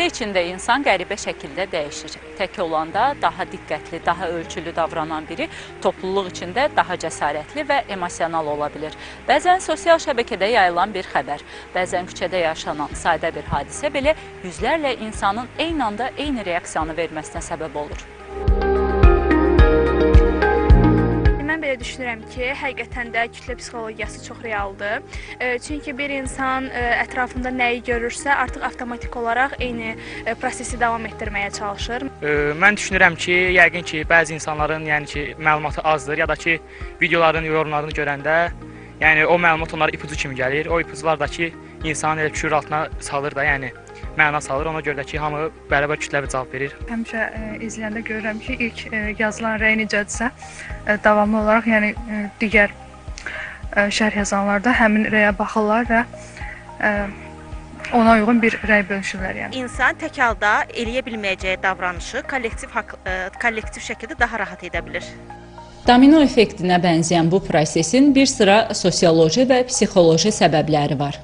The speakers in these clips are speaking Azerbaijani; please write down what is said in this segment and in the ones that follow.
Kütlə içində insan qəribə şəkildə dəyişir. Tək olanda daha diqqətli, daha ölçülü davranan biri topluluq içində daha cəsarətli və emosional ola bilir. Bəzən sosial şəbəkədə yayılan bir xəbər, bəzən küçədə yaşanan sadə bir hadisə belə yüzlərlə insanın eyni anda eyni reaksiyanı verməsinə səbəb olur. Mən belə düşünürəm ki, həqiqətən də kütlə psixologiyası çox realdır. Çünki bir insan ətrafında nəyi görürsə, artıq avtomatik olaraq eyni prosesi davam etdirməyə çalışır. Mən düşünürəm ki, yəqin ki, bəzi insanların məlumatı azdır ya da ki, videoların, yorumlarını görəndə o məlumat onlara ipucu kimi gəlir. O ipucular da ki, insanın elə şüur altına salır da, məna salır. Ona görə də ki, hamı bərabər kütləvi cavab verir. Həmişə izləyəndə görürəm ki, ilk yazılan rəy necədirsə, davamlı olaraq digər şərh yazanlar da həmin rəyə baxırlar və ona uyğun bir rəy bölüşürlər. İnsan tək halda eləyə bilməyəcəyi davranışı kollektiv şəkildə daha rahat edə bilir. Domino effektinə bənzəyən bu prosesin bir sıra sosioloji və psixoloji səbəbləri var.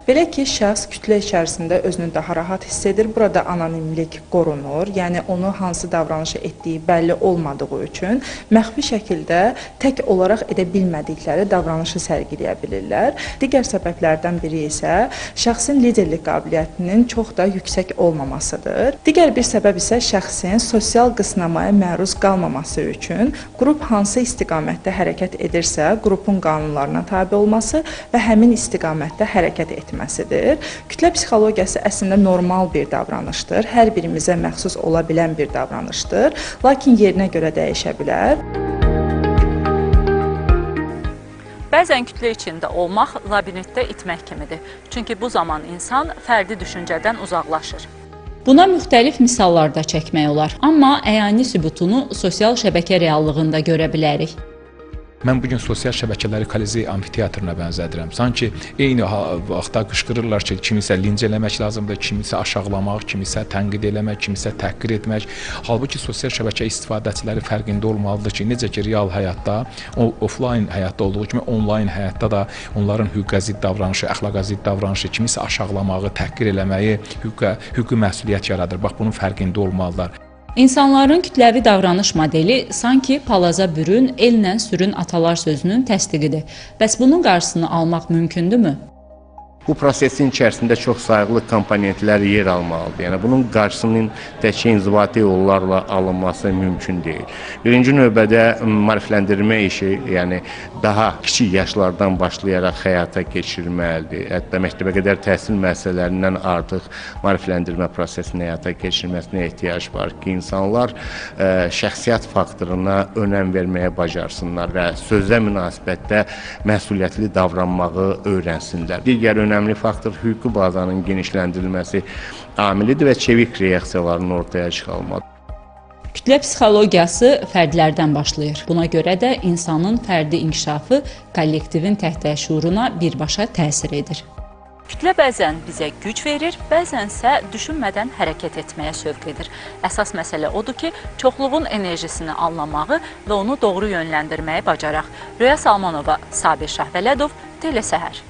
Belə ki, şəxs kütlə içərisində özünü daha rahat hiss edir. Burada anonimlik qorunur. Yəni, onu hansı davranışı etdiyi bəlli olmadığı üçün məxfi şəkildə tək olaraq edə bilmədikləri davranışı sərgiləyə bilirlər. Digər səbəblərdən biri isə şəxsin liderlik qabiliyyətinin çox da yüksək olmamasıdır. Digər bir səbəb isə şəxsin sosial qısnamaya məruz qalmaması üçün qrup hansı istiqamətdə hərəkət edirsə, qrupun qanunlarına tabe olması və həmin istiqamətdə hərəkət etməsidir. Kütlə psixologiyası əslində normal bir davranışdır. Hər birimizə məxsus ola bilən bir davranışdır. Lakin yerinə görə dəyişə bilər. Bəzən kütlə içində olmaq labirintdə itmək kimidir. Çünki bu zaman insan fərdi düşüncədən uzaqlaşır. Buna müxtəlif misallar da çəkmək olar. Amma əyani sübutunu sosial şəbəkə reallığında görə bilərik. Mən bugün sosial şəbəkələri Kolizey amfiteatrına bənzədirəm. Sanki eyni vaxtda qışqırırlar ki, kimisə linc eləmək lazımdır, kimisə aşağılamaq, kimisə tənqid eləmək, kimisə təhqir etmək. Halbuki sosial şəbəkə istifadəçiləri fərqində olmalıdır ki, necə ki, real həyatda, offline həyatda olduğu kimi onlayn həyatda da onların hüquqa zidd davranışı, əxlaqa zidd davranışı, kimisə aşağılamağı, təhqir eləməyi hüquqi məsuliyyət yaradır. Bax, bunun fərqində olmalılar. İnsanların kütləvi davranış modeli sanki palaza bürün, ellə sürün atalar sözünün təsdiqidir. Bəs bunun qarşısını almaq mümkündürmü? Bu prosesin içərisində çox sayıqlı komponentlər yer almalıdır. Yəni, bunun qarşısının təkcə inzibati yollarla alınması mümkün deyil. Birinci növbədə maarifləndirmə işi, daha kiçik yaşlardan başlayaraq həyata keçirilməlidir. Hətta məktəbə qədər təhsil müəssisələrindən artıq maarifləndirmə prosesini həyata keçirməsinə ehtiyac var ki, insanlar şəxsiyyət faktoruna önəm verməyə bacarsınlar və sözlə münasibətdə məsuliyyətli davranmağı öyrənsinlər. Digər önəmli faktor hüquqi bazanın genişləndirilməsi amilidir və çevik reaksiyaların ortaya çıxarılmalıdır. Kütlə psixologiyası fərdlərdən başlayır. Buna görə də insanın fərdi inkişafı kollektivin təhdəşuruna birbaşa təsir edir. Kütlə bəzən bizə güc verir, bəzənsə düşünmədən hərəkət etməyə sövq edir. Əsas məsələ odur ki, çoxluğun enerjisini anlamağı və onu doğru yönləndirməyi bacaraq. Röya Salmanova, Sabir Şahvələdov, Telesəhər.